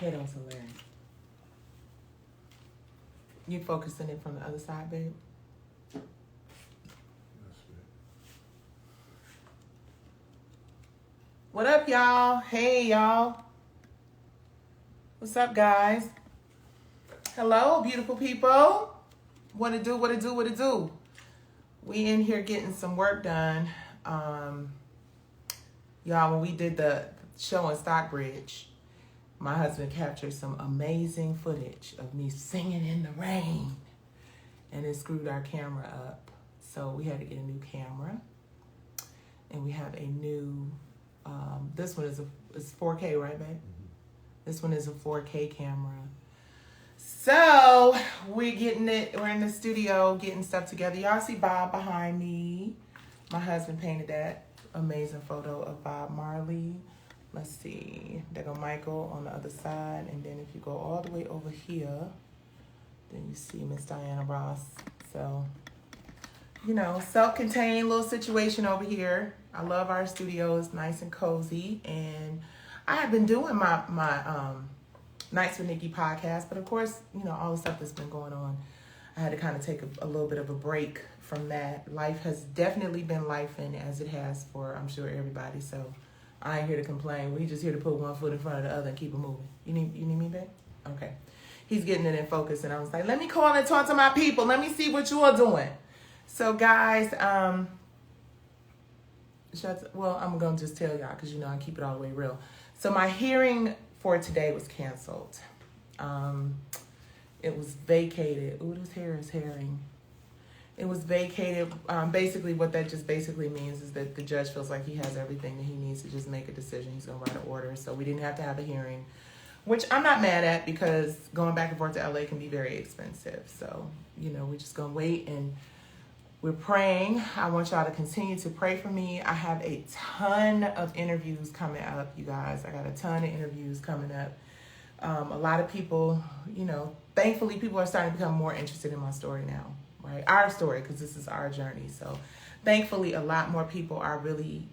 That was hilarious. You focusing it from the other side, babe? What up, y'all? Hey, y'all. What's up, guys? Hello, beautiful people. What it do, what it do, what it do? We in here getting some work done. Y'all, when we did the show in Stockbridge, my husband captured some amazing footage of me singing in the rain. And it screwed our camera up. So we had to get a new camera. And we have a new, this one is 4K, right, babe? Mm-hmm. This one is a 4K camera. So we're in the studio getting stuff together. Y'all see Bob behind me. My husband painted that amazing photo of Bob Marley. Let's see. There go Michael on the other side. And then if you go all the way over here, then you see Miss Diana Ross. So, you know, self-contained little situation over here. I love our studio. It's nice and cozy. And I have been doing my Nights with Nicci podcast. But of course, you know, all the stuff that's been going on, I had to kind of take a little bit of a break from that. Life has definitely been lifing as it has for, I'm sure, everybody. So I ain't here to complain. We just here to put one foot in front of the other and keep it moving. You need me, babe? Okay. He's getting it in focus, and I was like, let me call and talk to my people. Let me see what you are doing. So, guys, I'm going to just tell y'all because, you know, I keep it all the way real. So my hearing for today was canceled. It was vacated. Ooh, this hair is herring. It was vacated. Basically, what that just basically means is that the judge feels like he has everything that he needs to just make a decision. He's going to write an order. So we didn't have to have a hearing, which I'm not mad at because going back and forth to LA can be very expensive. So, you know, we're just going to wait and we're praying. I want y'all to continue to pray for me. I have a ton of interviews coming up, you guys. I got a ton of interviews coming up. A lot of people, you know, thankfully people are starting to become more interested in my story now. Right, our story, because this is our journey. So thankfully a lot more people are really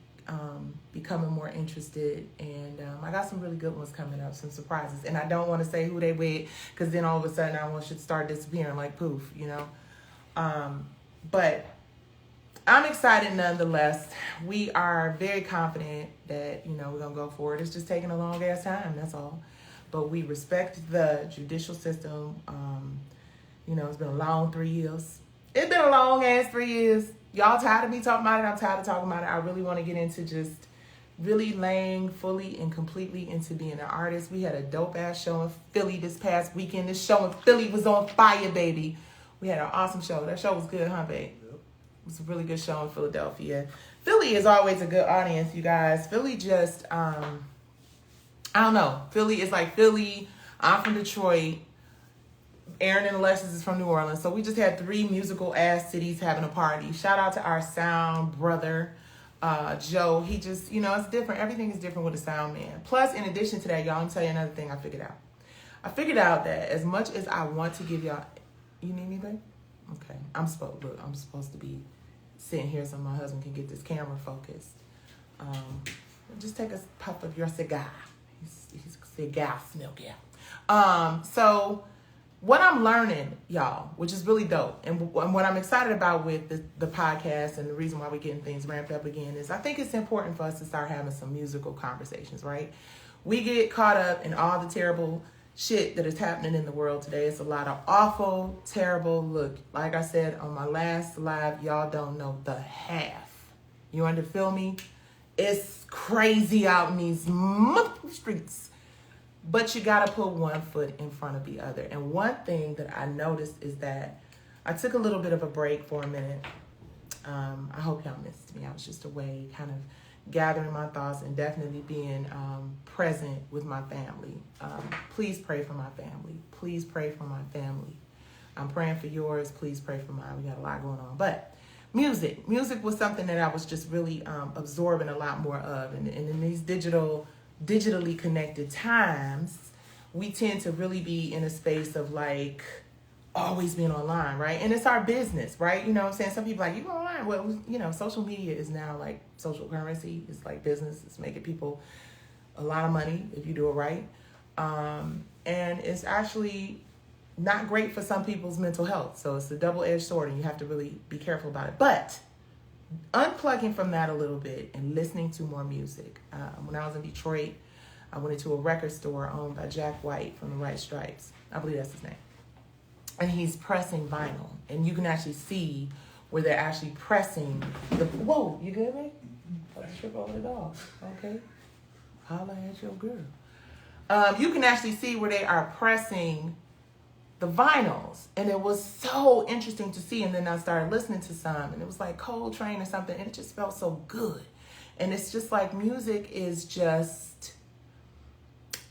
becoming more interested, and I got some really good ones coming up, some surprises, and I don't want to say who they with because then all of a sudden I want should start disappearing like poof, you know. But I'm excited nonetheless. We are very confident that, you know, we're gonna go forward. It's just taking a long ass time, that's all. But we respect the judicial system. You know, it's been a long 3 years. It's been a long ass 3 years. Y'all tired of me talking about it? I'm tired of talking about it. I really want to get into just really laying fully and completely into being an artist. We had a dope ass show in Philly this past weekend. This show in Philly was on fire, baby. We had an awesome show. That show was good, huh, babe? Yep. It was a really good show in Philadelphia. Philly is always a good audience, you guys. Philly just, I don't know. Philly is like Philly. I'm from Detroit. Aaron and Alexis is from New Orleans. So we just had 3 musical ass cities having a party. Shout out to our sound brother, Joe. He just, you know, it's different. Everything is different with a sound man. Plus, in addition to that, y'all, I'm tell you another thing I figured out. I figured out that as much as I want to give y'all, you need me, babe? Okay. I'm supposed to be sitting here so my husband can get this camera focused. Just take a puff of your cigar. He's cigar smoke, yeah. So what I'm learning, y'all, which is really dope, and what I'm excited about with the podcast and the reason why we're getting things ramped up again is I think it's important for us to start having some musical conversations, right? We get caught up in all the terrible shit that is happening in the world today. It's a lot of awful, terrible, look, like I said on my last live, y'all don't know the half. You feel me? It's crazy out in these streets. But you got to put one foot in front of the other. And one thing that I noticed is that I took a little bit of a break for a minute. I hope y'all missed me. I was just away kind of gathering my thoughts and definitely being present with my family. Please pray for my family. Please pray for my family. I'm praying for yours. Please pray for mine. We got a lot going on. But music was something that I was just really absorbing a lot more of. And in these digitally connected times, we tend to really be in a space of like always being online, right? And it's our business, right? You know what I'm saying? Some people are like, you go online. Well, you know, social media is now like social currency. It's like business. It's making people a lot of money if you do it right. And it's actually not great for some people's mental health. So it's a double-edged sword, and you have to really be careful about it. But unplugging from that a little bit and listening to more music. When I was in Detroit, I went into a record store owned by Jack White from the White Stripes. I believe that's his name. And he's pressing vinyl. And you can actually see where they're actually pressing the... Whoa, you good, man? Let's trip over the dog. Okay. Holla at your girl. You can actually see where they are pressing the vinyls. And it was so interesting to see. And then I started listening to some. And it was like Coltrane or something. And it just felt so good. And it's just like music is just...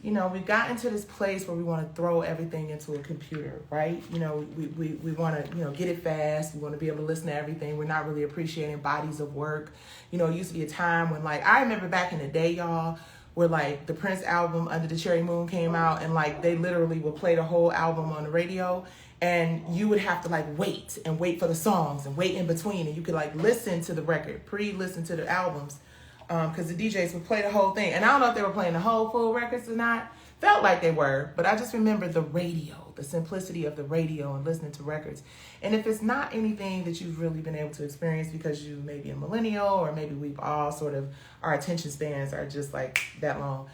You know, we've gotten to this place where we want to throw everything into a computer, right? You know, we want to, you know, get it fast. We want to be able to listen to everything. We're not really appreciating bodies of work. You know, it used to be a time when, like, I remember back in the day, y'all, where, like, the Prince album, Under the Cherry Moon, came out, and, like, they literally would play the whole album on the radio, and you would have to, like, wait for the songs and wait in between, and you could, like, listen to the record, pre-listen to the albums. Because the DJs would play the whole thing. And I don't know if they were playing the whole full records or not. Felt like they were. But I just remember the radio, the simplicity of the radio and listening to records. And if it's not anything that you've really been able to experience because you may be a millennial, or maybe we've all sort of, our attention spans are just like that long.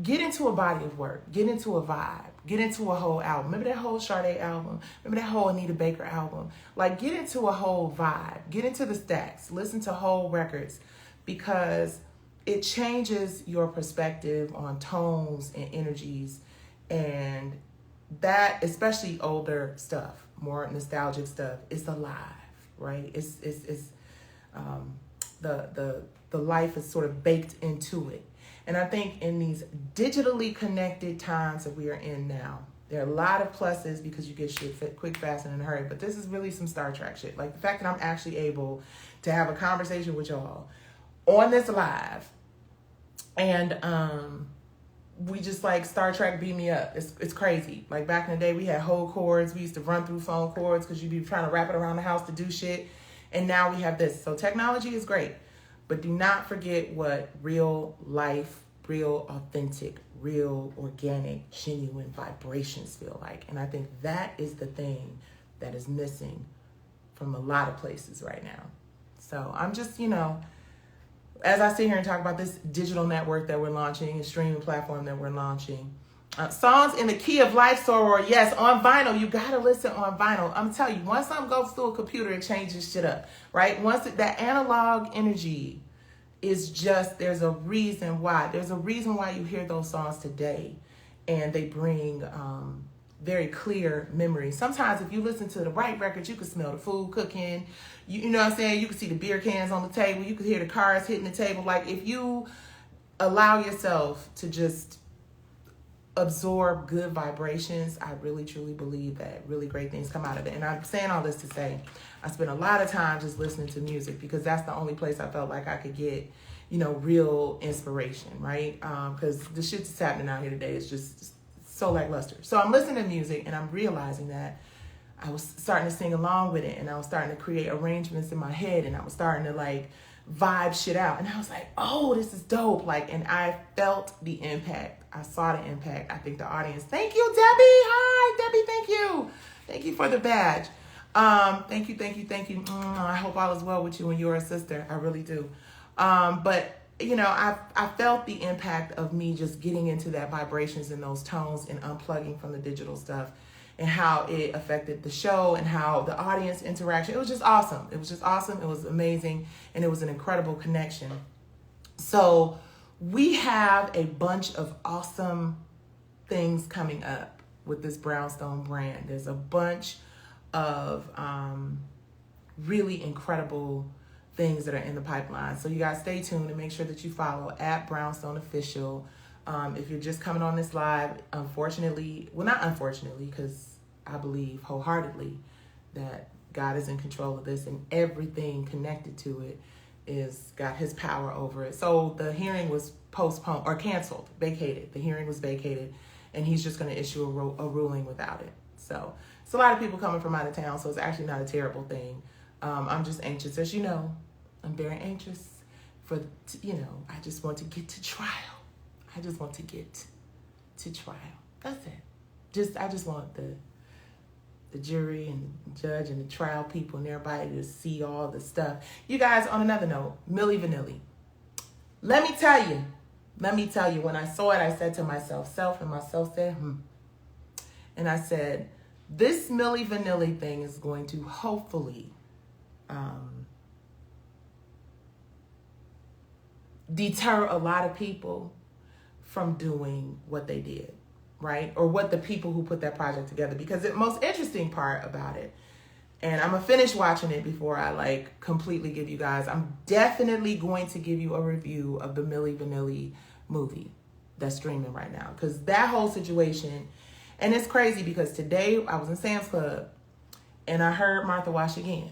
Get into a body of work. Get into a vibe. Get into a whole album. Remember that whole Sade album? Remember that whole Anita Baker album? Like, get into a whole vibe. Get into the stacks. Listen to whole records. Because it changes your perspective on tones and energies, and that, especially older stuff, more nostalgic stuff, is alive, right? It's the life is sort of baked into it. And I think in these digitally connected times that we are in now, there are a lot of pluses because you get shit fit quick, fast, and in a hurry. But this is really some Star Trek shit. Like the fact that I'm actually able to have a conversation with y'all on this live, and we just like Star Trek beat me up. It's crazy. Like back in the day, we had whole cords. We used to run through phone cords because you'd be trying to wrap it around the house to do shit. And now we have this. So technology is great, but do not forget what real life, real authentic, real organic, genuine vibrations feel like. And I think that is the thing that is missing from a lot of places right now. So I'm just, you know, as I sit here and talk about this digital network that we're launching, a streaming platform that we're launching, songs in the key of life, soror, yes, on vinyl. You gotta listen on vinyl. I'm telling you, once something goes through a computer, it changes shit up, right? Once that analog energy is just, there's a reason why. There's a reason why you hear those songs today, and they bring very clear memories. Sometimes if you listen to the right records, you can smell the food cooking. You know what I'm saying? You can see the beer cans on the table. You can hear the cars hitting the table. Like if you allow yourself to just absorb good vibrations, I really truly believe that really great things come out of it. And I'm saying all this to say, I spent a lot of time just listening to music because that's the only place I felt like I could get, you know, real inspiration, right? Because the shit that's happening out here today is just so lackluster. So I'm listening to music and I'm realizing that I was starting to sing along with it, and I was starting to create arrangements in my head, and I was starting to like vibe shit out. And I was like, oh, this is dope. Like, and I felt the impact. I saw the impact. I think the audience, thank you, Debbie. Hi, Debbie, thank you. Thank you for the badge. Thank you. I hope all is well with you and your sister. I really do. But you know, I felt the impact of me just getting into that vibrations and those tones and unplugging from the digital stuff, and how it affected the show and how the audience interaction. It was just awesome. It was amazing. And it was an incredible connection. So we have a bunch of awesome things coming up with this Brownstone brand. There's a bunch of really incredible things that are in the pipeline. So you guys stay tuned and make sure that you follow at Brownstone Official. If you're just coming on this live, unfortunately, well, not unfortunately, because I believe wholeheartedly that God is in control of this, and everything connected to it is got his power over it. So the hearing was postponed or canceled, vacated. The hearing was vacated, and he's just going to issue a ruling without it. So it's a lot of people coming from out of town, so it's actually not a terrible thing. I'm just anxious. As you know, I'm very anxious for, I just want to get to trial. I just want to get to trial. That's it. I just want the jury and the judge and the trial people and everybody to see all the stuff. You guys, on another note, Milli Vanilli. Let me tell you, when I saw it, I said to myself, and myself said, And I said, this Milli Vanilli thing is going to hopefully deter a lot of people from doing what they did, right? Or what the people who put that project together. Because the most interesting part about it, and I'm going to finish watching it before I completely give you guys, I'm definitely going to give you a review of the Milli Vanilli movie that's streaming right now. Because that whole situation, and it's crazy because today I was in Sam's Club and I heard Martha Wash again.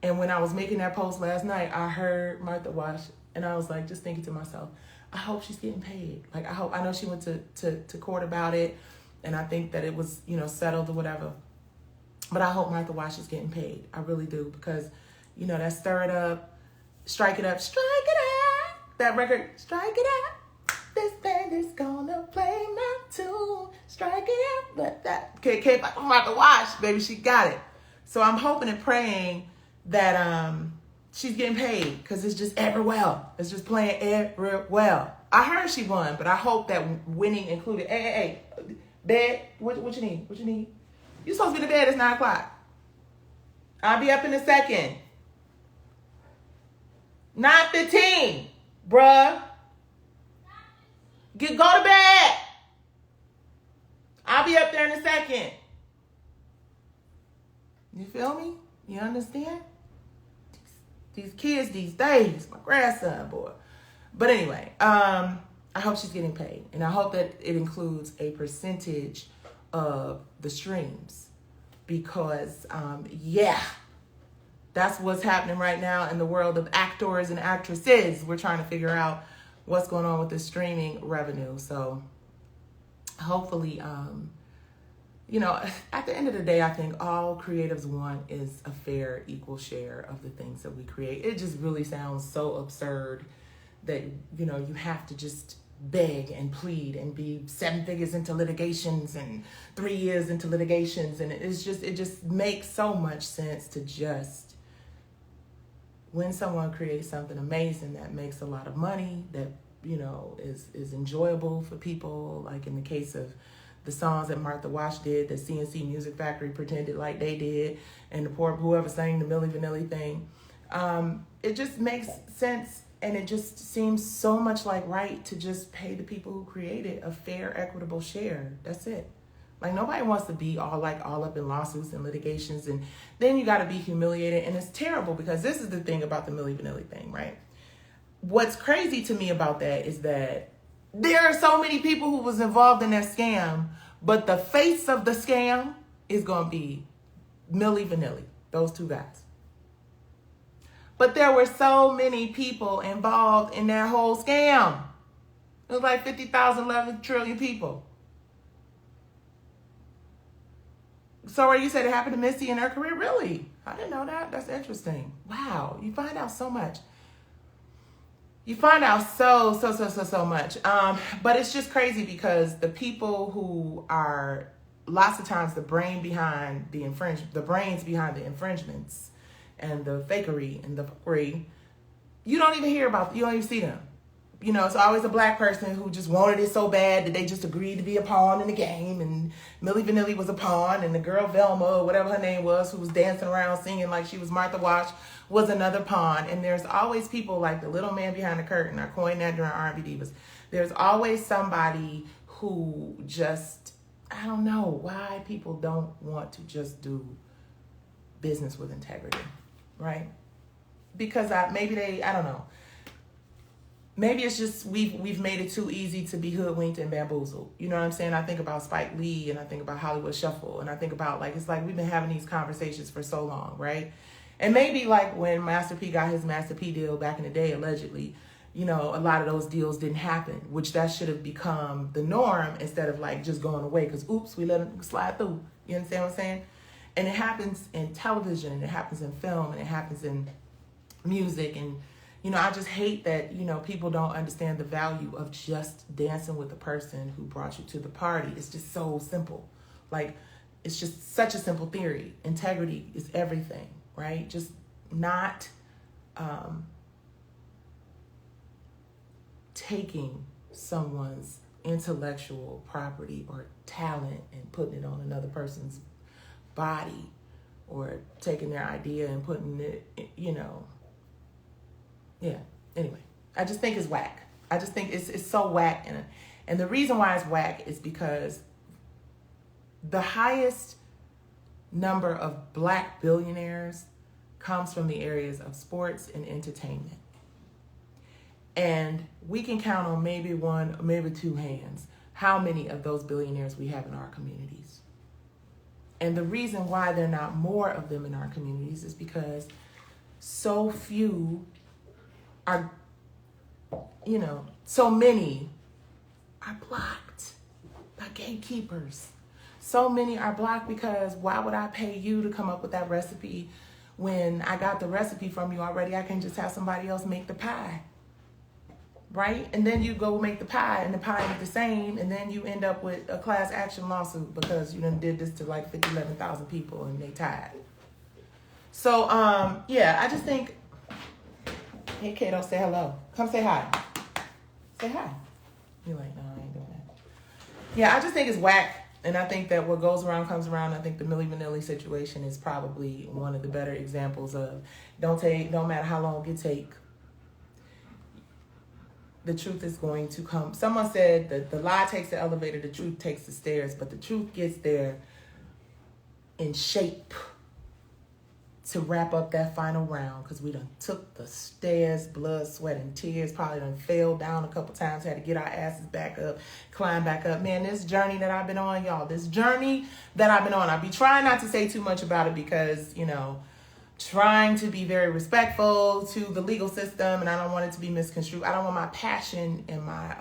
And when I was making that post last night, I heard Martha Wash and I was just thinking to myself, I hope she's getting paid. I know she went to court about it, and I think that it was, settled or whatever. But I hope Martha Wash is getting paid. I really do, because, that Stir It Up, Strike It Up, that record, Strike It Up. This band is gonna play my tune. Strike it up, let that came like Martha Wash, baby, she got it. So I'm hoping and praying that she's getting paid, because it's just everywhere. It's just playing everywhere. I heard she won, but I hope that winning included. Hey, bed. What you need? What you need? You supposed to be in the bed. It's 9 o'clock. I'll be up in a second. 9:15, bruh. Go to bed. I'll be up there in a second. You feel me? You understand? These kids these days, my grandson, boy. But anyway, I hope she's getting paid. And I hope that it includes a percentage of the streams. Because, that's what's happening right now in the world of actors and actresses. We're trying to figure out what's going on with the streaming revenue. So hopefully, at the end of the day, I think all creatives want is a fair, equal share of the things that we create. It just really sounds so absurd that, you have to just beg and plead and be 7 figures into litigations and 3 years into litigations. And it just makes so much sense to just, when someone creates something amazing that makes a lot of money, that, is enjoyable for people, like in the case of the songs that Martha Wash did, that CNC Music Factory pretended like they did, and the poor whoever sang the Milli Vanilli thing. It just makes sense, and it just seems so much right to just pay the people who created a fair, equitable share. That's it. Nobody wants to be all up in lawsuits and litigations, and then you got to be humiliated, and it's terrible, because this is the thing about the Milli Vanilli thing, right? What's crazy to me about that is that there are so many people who was involved in that scam, but the face of the scam is going to be Milli Vanilli, those 2 guys. But there were so many people involved in that whole scam. It was 50,000, 11 trillion people. So you said it happened to Missy in her career? Really? I didn't know that. That's interesting. Wow. You find out so much. You find out so much. But it's just crazy, because the people who are lots of times the brains behind the infringements and the fakery and the fuckery, you don't even see them. It's always a black person who just wanted it so bad that they just agreed to be a pawn in the game. And Milli Vanilli was a pawn, and the girl Velma, or whatever her name was, who was dancing around singing like she was Martha Wash, was another pawn. And there's always people like the little man behind the curtain. I coined that during R&B Divas. There's always somebody who just, I don't know why people don't want to just do business with integrity, right? Because I don't know. Maybe it's just we've made it too easy to be hoodwinked and bamboozled. You know what I'm saying? I think about Spike Lee, and I think about Hollywood Shuffle, and I think about it's we've been having these conversations for so long, right? And maybe when Master P got his Master P deal back in the day, allegedly, a lot of those deals didn't happen, which that should have become the norm instead of just going away because, oops, we let them slide through. You understand what I'm saying? And it happens in television, and it happens in film, and it happens in music, and I just hate that, people don't understand the value of just dancing with the person who brought you to the party. It's just so simple. Like, it's just such a simple theory. Integrity is everything, right? Just not taking someone's intellectual property or talent and putting it on another person's body, or taking their idea and putting it, yeah. Anyway, I just think it's whack. I just think it's so whack. And the reason why it's whack is because the highest number of Black billionaires comes from the areas of sports and entertainment. And we can count on maybe one, maybe two hands how many of those billionaires we have in our communities. And the reason why there are not more of them in our communities is because so few are, so many are blocked by gatekeepers. So many are blocked because why would I pay you to come up with that recipe when I got the recipe from you already? I can just have somebody else make the pie. Right? And then you go make the pie and the pie ain't the same, and then you end up with a class action lawsuit because you done did this to like 11,000 people and they tied. So, I just think, hey, Kato, say hello. Come say hi. Say hi. You're like, no, I ain't doing that. Yeah, I just think it's whack. And I think that what goes around comes around. I think the Milli Vanilli situation is probably one of the better examples of don't matter how long it takes. The truth is going to come. Someone said that the lie takes the elevator, the truth takes the stairs, but the truth gets there in shape to wrap up that final round, because we done took the stairs, blood, sweat, and tears, probably done fell down a couple times, had to get our asses back up, climb back up. Man, this journey that I've been on, y'all, I be trying not to say too much about it because, trying to be very respectful to the legal system, and I don't want it to be misconstrued. I don't want my passion and my,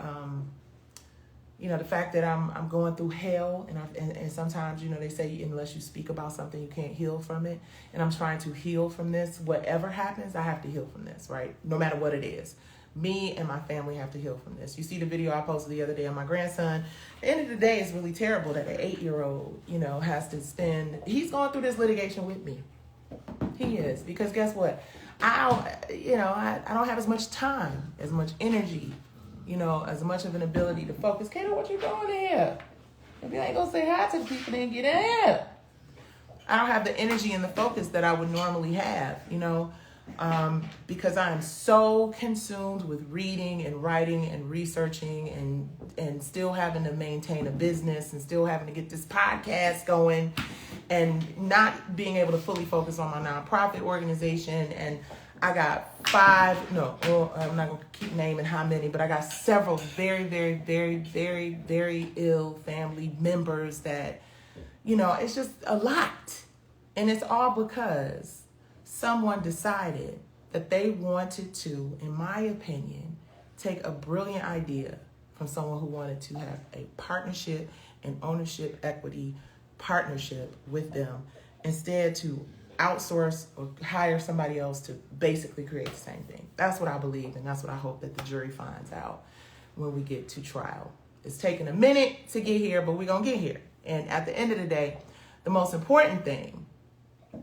the fact that I'm going through hell, and sometimes, they say unless you speak about something, you can't heal from it. And I'm trying to heal from this. Whatever happens, I have to heal from this, right? No matter what it is. Me and my family have to heal from this. You see the video I posted the other day of my grandson. At the end of the day, it's really terrible that an 8-year-old, has to he's going through this litigation with me. He is, because guess what? I don't have as much time, as much energy, as much of an ability to focus. Kato, what you doing here? If you ain't gonna say hi to the people, then get in here. I don't have the energy and the focus that I would normally have, because I am so consumed with reading and writing and researching and still having to maintain a business and still having to get this podcast going and not being able to fully focus on my nonprofit organization. And I got I'm not going to keep naming how many, but I got several very, very, very, very, very ill family members that, it's just a lot. And it's all because someone decided that they wanted to, in my opinion, take a brilliant idea from someone who wanted to have a partnership and ownership equity partnership with them, instead to outsource or hire somebody else to basically create the same thing. That's what I believe, and that's what I hope that the jury finds out when we get to trial. It's taken a minute to get here, but we're going to get here. And at the end of the day, the most important thing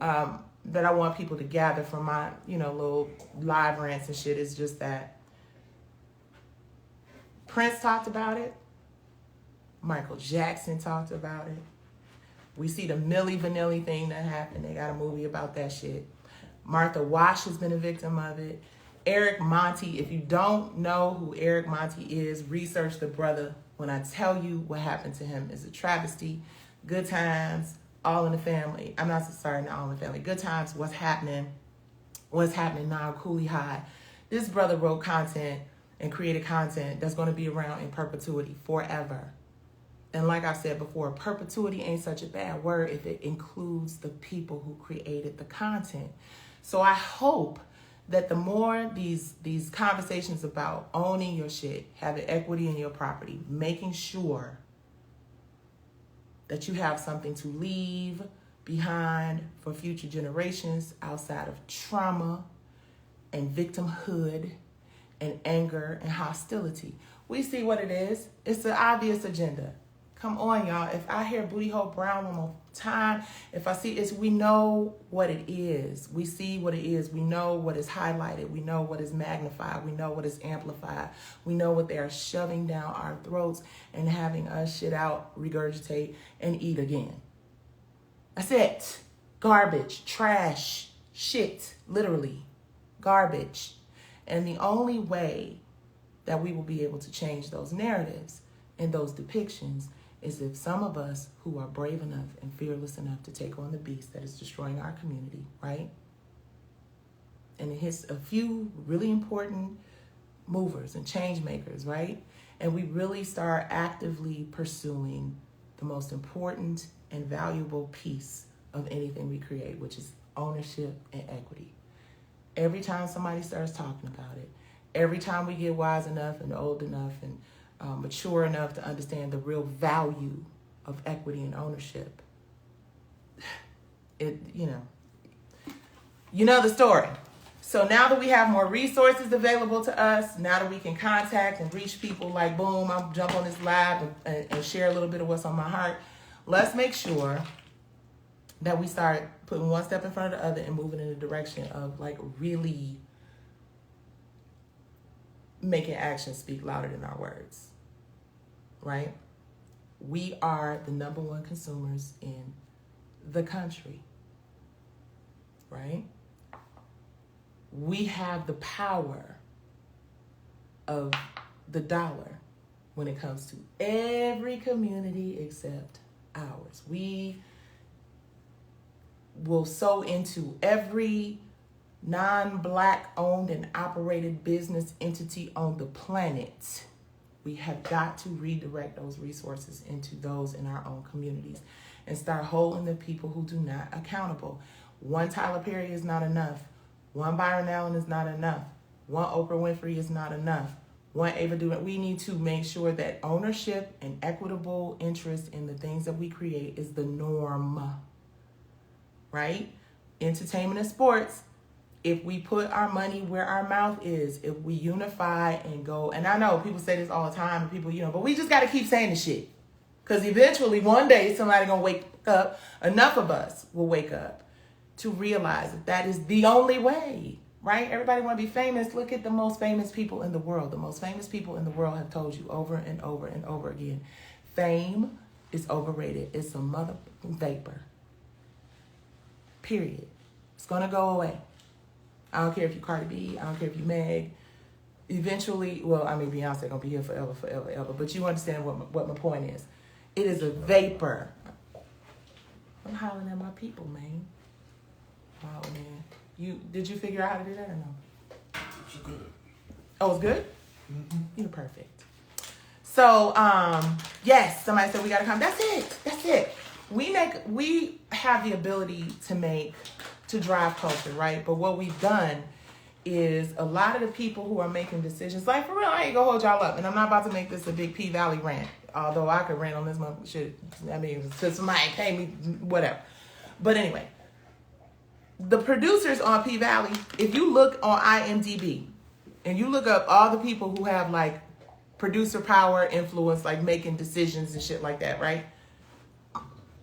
that I want people to gather from my, little live rants and shit is just that Prince talked about it. Michael Jackson talked about it. We see the Milli Vanilli thing that happened. They got a movie about that shit. Martha Wash has been a victim of it. Eric Monty, if you don't know who Eric Monty is, research the brother. When I tell you what happened to him is a travesty. Good Times, All in the Family. Not All in the Family. Good Times, What's Happening Now, Cooley High. This brother wrote content and created content that's going to be around in perpetuity forever. And like I said before, perpetuity ain't such a bad word if it includes the people who created the content. So I hope that the more these conversations about owning your shit, having equity in your property, making sure that you have something to leave behind for future generations outside of trauma and victimhood and anger and hostility. We see what it is. It's an obvious agenda. Come on, y'all. If I hear booty hole brown one more time, if I see it, we know what it is. We see what it is. We know what is highlighted. We know what is magnified. We know what is amplified. We know what they are shoving down our throats and having us shit out, regurgitate, and eat again. That's it. Garbage, trash, shit, literally. Garbage. And the only way that we will be able to change those narratives and those depictions is if some of us who are brave enough and fearless enough to take on the beast that is destroying our community, right? And it hits a few really important movers and change makers, right? And we really start actively pursuing the most important and valuable piece of anything we create, which is ownership and equity. Every time somebody starts talking about it, every time we get wise enough and old enough and mature enough to understand the real value of equity and ownership, you know the story. So now that we have more resources available to us, now that we can contact and reach people like, boom, I'll jump on this live and share a little bit of what's on my heart. Let's make sure that we start putting one step in front of the other and moving in the direction of like really making actions speak louder than our words, right? We are the number one consumers in the country, right? We have the power of the dollar when it comes to every community except ours. We will sow into every non-Black owned and operated business entity on the planet. We have got to redirect those resources into those in our own communities and start holding the people who do not accountable. One Tyler Perry is not enough. One Byron Allen is not enough. One Oprah Winfrey is not enough. One Ava DuVernay. We need to make sure that ownership and equitable interest in the things that we create is the norm, right? Entertainment and sports. If we put our money where our mouth is, if we unify and go, and I know people say this all the time, and people, but we just got to keep saying this shit. Because eventually, one day, somebody going to wake up, enough of us will wake up to realize that that is the only way, right? Everybody want to be famous. Look at the most famous people in the world. The most famous people in the world have told you over and over and over again, fame is overrated. It's a mother vapor. Period. It's going to go away. I don't care if you Cardi B. I don't care if you Meg. Eventually, well, I mean, Beyonce gonna be here forever, forever, ever. But you understand what my point is. It is a vapor. I'm hollering at my people, man. Wow, man. Did you figure out how to do that or no? It's good. Oh, it's good? Mm-hmm. You're perfect. So, yes, somebody said we gotta come. That's it. We have the ability to drive culture, right? But what we've done is a lot of the people who are making decisions, like for real, I ain't gonna hold y'all up, and I'm not about to make this a big P Valley rant, although I could rant on this shit. I mean, if somebody pay me, whatever. But anyway, the producers on P Valley, if you look on IMDb and you look up all the people who have like producer power, influence, like making decisions and shit like that, right?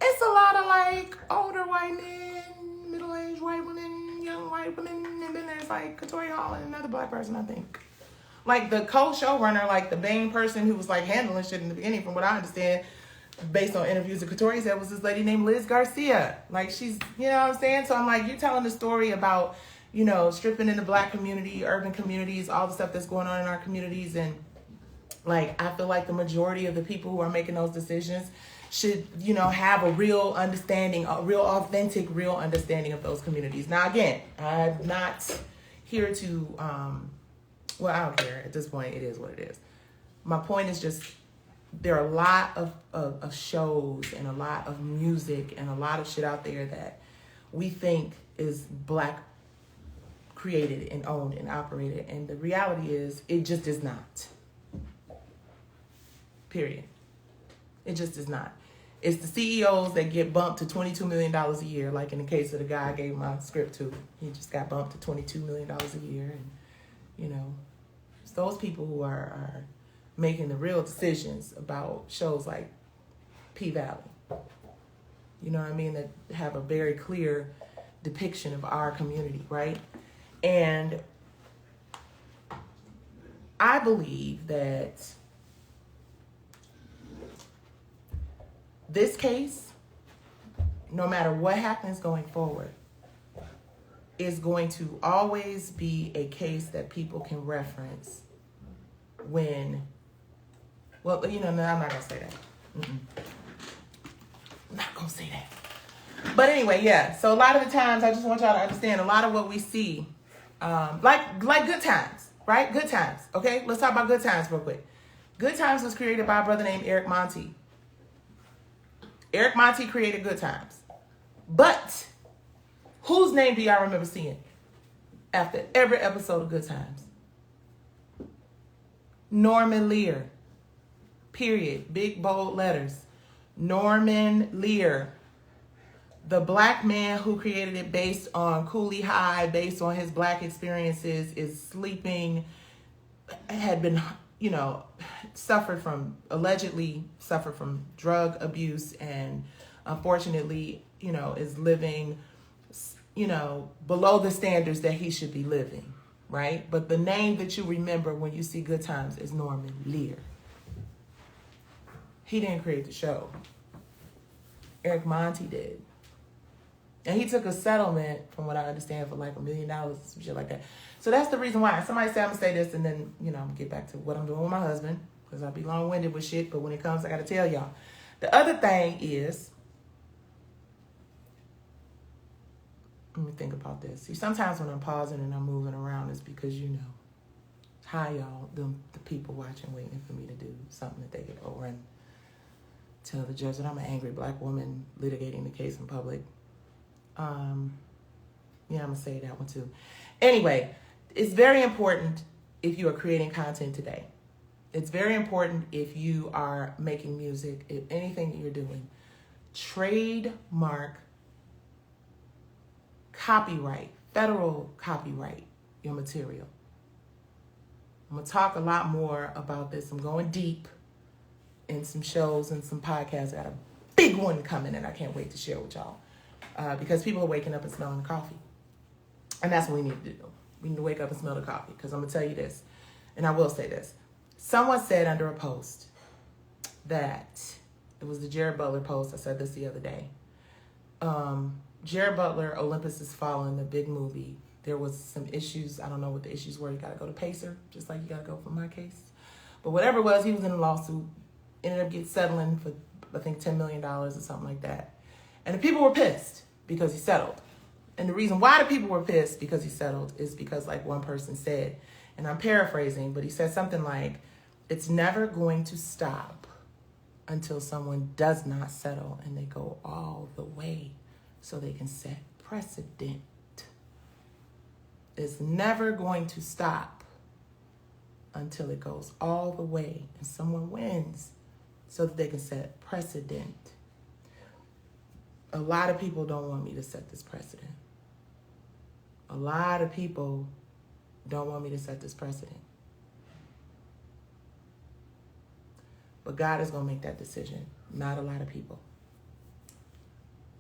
It's a lot of like older white men, middle-aged white women, young white women, and then there's like Katoria Hall and another Black person, I think. Like the co-showrunner, like the main person who was like handling shit in the beginning, from what I understand, based on interviews that Katoria said, was this lady named Liz Garcia. Like she's, you know what I'm saying? So I'm like, you're telling the story about, stripping in the Black community, urban communities, all the stuff that's going on in our communities. And like, I feel like the majority of the people who are making those decisions should, have a real understanding, a real authentic, real understanding of those communities. Now, again, I'm not here to, well, I don't care. At this point, it is what it is. My point is just, there are a lot of shows and a lot of music and a lot of shit out there that we think is Black created and owned and operated. And the reality is, it just is not. Period. It just is not. It's the CEOs that get bumped to $22 million a year, like in the case of the guy I gave my script to. He just got bumped to $22 million a year. And, it's those people who are making the real decisions about shows like P-Valley. You know what I mean? That have a very clear depiction of our community, right? And I believe that this case, no matter what happens going forward, is going to always be a case that people can reference when, well, no, I'm not going to say that. I'm not going to say that. But anyway, yeah. So a lot of the times, I just want y'all to understand a lot of what we see, like Good Times, right? Good Times, okay? Let's talk about Good Times real quick. Good Times was created by a brother named Eric Monty. Eric Monty created Good Times. But whose name do y'all remember seeing after every episode of Good Times? Norman Lear. Period. Big, bold letters. Norman Lear. The black man who created it based on Cooley High, based on his black experiences, is sleeping, had been, allegedly suffered from drug abuse, and unfortunately, is living, below the standards that he should be living, right? But the name that you remember when you see Good Times is Norman Lear. He didn't create the show. Eric Monty did. And he took a settlement, from what I understand, for like $1 million, some shit like that. So that's the reason why. Somebody said I'm going to say this, and then, I'm going to get back to what I'm doing with my husband, because I'll be long-winded with shit, but when it comes, I got to tell y'all. The other thing is, let me think about this. See, sometimes when I'm pausing and I'm moving around, it's because, hi, y'all, the people watching, waiting for me to do something that they get over and tell the judge that I'm an angry black woman litigating the case in public. I'm going to say that one too. Anyway, it's very important if you are creating content today. It's very important if you are making music, if anything that you're doing. Trademark, copyright, federal copyright your material. I'm going to talk a lot more about this. I'm going deep in some shows and some podcasts. I got a big one coming and I can't wait to share with y'all. Because people are waking up and smelling the coffee. And that's what we need to do. We need to wake up and smell the coffee. Because I'm going to tell you this, and I will say this. Someone said under a post that, it was the Jared Butler post, I said this the other day. Jared Butler, Olympus Has Fallen, the big movie. There was some issues. I don't know what the issues were. You got to go to Pacer, just like you got to go for my case. But whatever it was, he was in a lawsuit. Ended up settling for, I think, $10 million or something like that. And the people were pissed because he settled. And the reason why the people were pissed because he settled is because, like one person said, and I'm paraphrasing, but he said something like, it's never going to stop until someone does not settle and they go all the way so they can set precedent. It's never going to stop until it goes all the way and someone wins so that they can set precedent. A lot of people don't want me to set this precedent. A lot of people don't want me to set this precedent. But God is going to make that decision. Not a lot of people.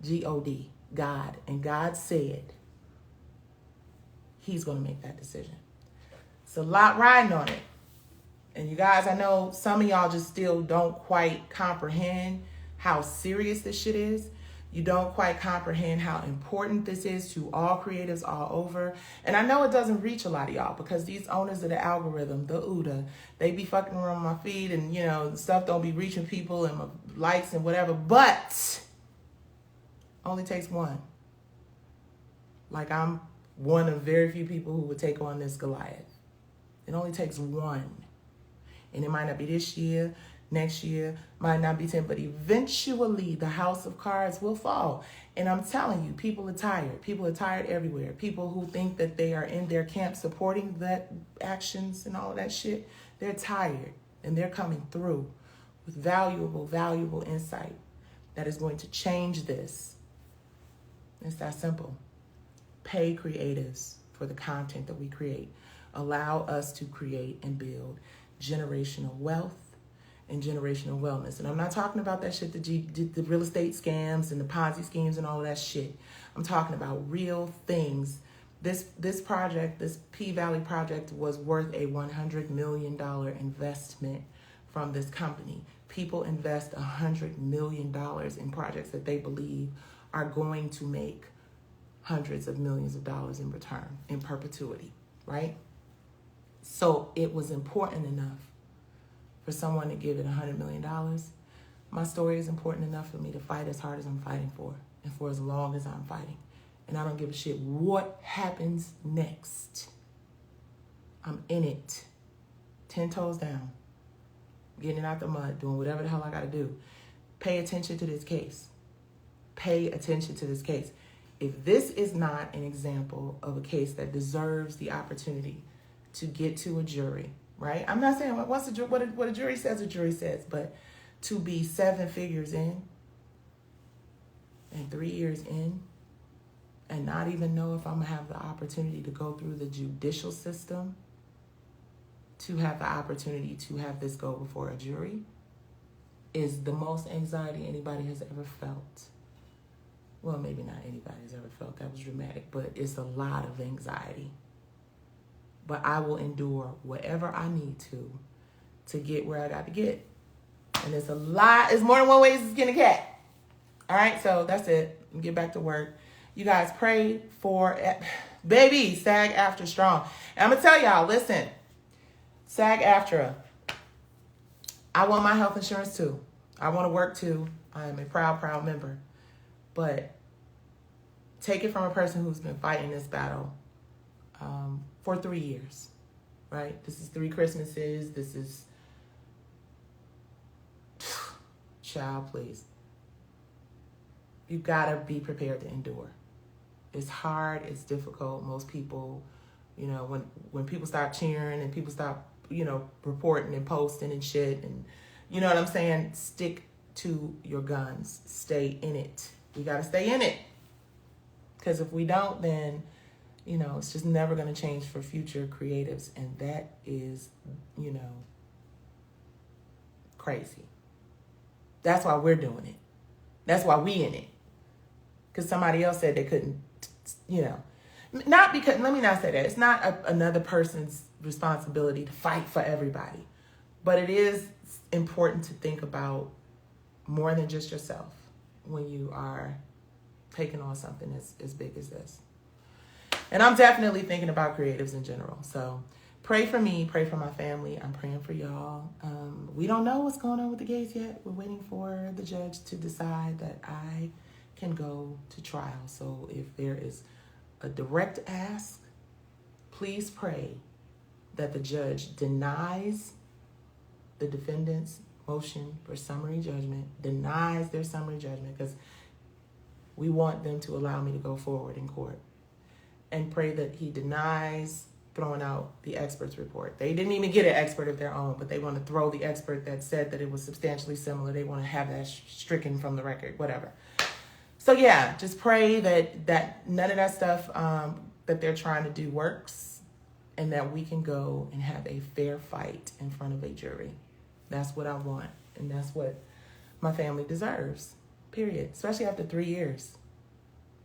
G-O-D, God. And God said he's going to make that decision. It's a lot riding on it. And you guys, I know some of y'all just still don't quite comprehend how serious this shit is. You don't quite comprehend how important this is to all creatives all over. And I know it doesn't reach a lot of y'all because these owners of the algorithm, the OODA, they be fucking around my feed and, the stuff don't be reaching people and my likes and whatever. But only takes one. Like I'm one of very few people who would take on this Goliath. It only takes one. And it might not be this year. Next year might not be 10, but eventually the house of cards will fall. And I'm telling you, people are tired. People are tired everywhere. People who think that they are in their camp supporting that actions and all of that shit, they're tired. And they're coming through with valuable insight that is going to change this. It's that simple. Pay creatives for the content that we create. allow us to create and build generational wealth and generational wellness. And I'm not talking about that shit, the real estate scams and the Ponzi schemes and all of that shit. I'm talking about real things. This project, this P-Valley project, was worth a $100 million investment from this company. People invest $100 million in projects that they believe are going to make hundreds of millions of dollars in return in perpetuity, right? So it was important enough for someone to give it $100 million. My story is important enough for me to fight as hard as I'm fighting for, and for as long as I'm fighting. And I don't give a shit what happens next. I'm in it, 10 toes down, getting it out the mud, doing whatever the hell I gotta do. Pay attention to this case. Pay attention to this case. If this is not an example of a case that deserves the opportunity to get to a jury, right? I'm not saying what a jury says, but to be 7 figures in and 3 years in and not even know if I'm gonna have the opportunity to go through the judicial system, to have the opportunity to have this go before a jury, is the most anxiety anybody has ever felt. Well, maybe not anybody has ever felt. That was dramatic, but it's a lot of anxiety. But I will endure whatever I need to get where I got to get. And it's a lot. It's more than one way to skin a cat. All right, so that's it. Get back to work. You guys pray for, baby, SAG-AFTRA strong. And I'm going to tell y'all, listen, SAG-AFTRA, I want my health insurance too. I want to work too. I am a proud member. But take it from a person who's been fighting this battle for 3 years, right? This is 3 Christmases. This is, child, please. You've got to be prepared to endure. It's hard. It's difficult. Most people, when people stop cheering and people stop, reporting and posting and shit, and you know what I'm saying? Stick to your guns. Stay in it. We got to stay in it. Because if we don't, then, it's just never going to change for future creatives. And that is, crazy. That's why we're doing it. That's why we in it. Because somebody else said they couldn't, Not because, let me not say that. It's not another person's responsibility to fight for everybody. But it is important to think about more than just yourself when you are taking on something as big as this. And I'm definitely thinking about creatives in general. So pray for me, pray for my family. I'm praying for y'all. We don't know what's going on with the case yet. We're waiting for the judge to decide that I can go to trial. So if there is a direct ask, please pray that the judge denies the defendant's motion for summary judgment, denies their summary judgment, because we want them to allow me to go forward in court. And pray that he denies throwing out the expert's report. They didn't even get an expert of their own, but they want to throw the expert that said that it was substantially similar. They want to have that stricken from the record, whatever. So yeah, just pray that none of that stuff that they're trying to do works, and that we can go and have a fair fight in front of a jury. That's what I want, and that's what my family deserves, period. Especially after 3 years.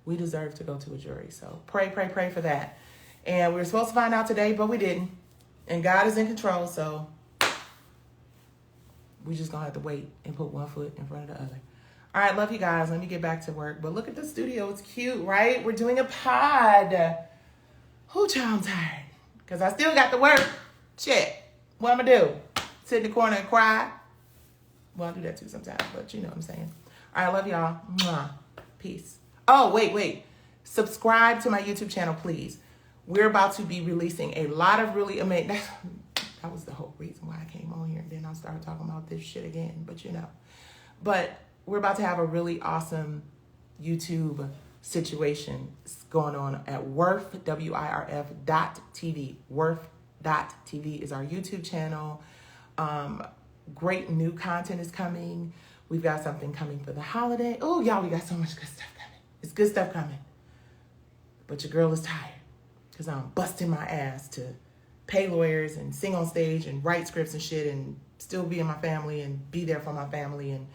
We deserve to go to a jury. So pray for that. And we were supposed to find out today, but we didn't. And God is in control, so we just gonna have to wait and put one foot in front of the other. All right, love you guys. Let me get back to work. But look at the studio. It's cute, right? We're doing a pod. Whoo, child, I'm tired. Because I still got to work. Shit. What I'm going to do? Sit in the corner and cry? Well, I do that too sometimes, but you know what I'm saying. All right, love y'all. Mwah. Peace. Oh, wait. Subscribe to my YouTube channel, please. We're about to be releasing a lot of really amazing... That was the whole reason why I came on here. And then I started talking about this shit again, but But we're about to have a really awesome YouTube situation going on at Wirf, WIRF.TV. Wirf.TV is our YouTube channel. Great new content is coming. We've got something coming for the holiday. Oh, y'all, we got so much good stuff coming. It's good stuff coming. But your girl is tired because I'm busting my ass to pay lawyers and sing on stage and write scripts and shit and still be in my family and be there for my family and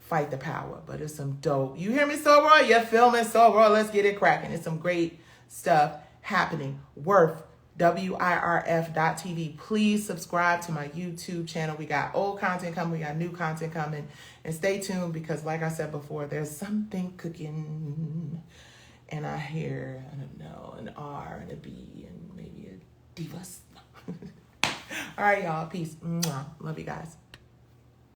fight the power. But it's some dope. You hear me, so raw? You feel me, so raw? Let's get it cracking. It's some great stuff happening. Worth, WIRF.TV. Please subscribe to my YouTube channel. We got old content coming. We got new content coming. And stay tuned because, like I said before, there's something cooking. And I hear, I don't know, an R and a B and maybe a divas. All right, y'all. Peace. Mwah. Love you guys.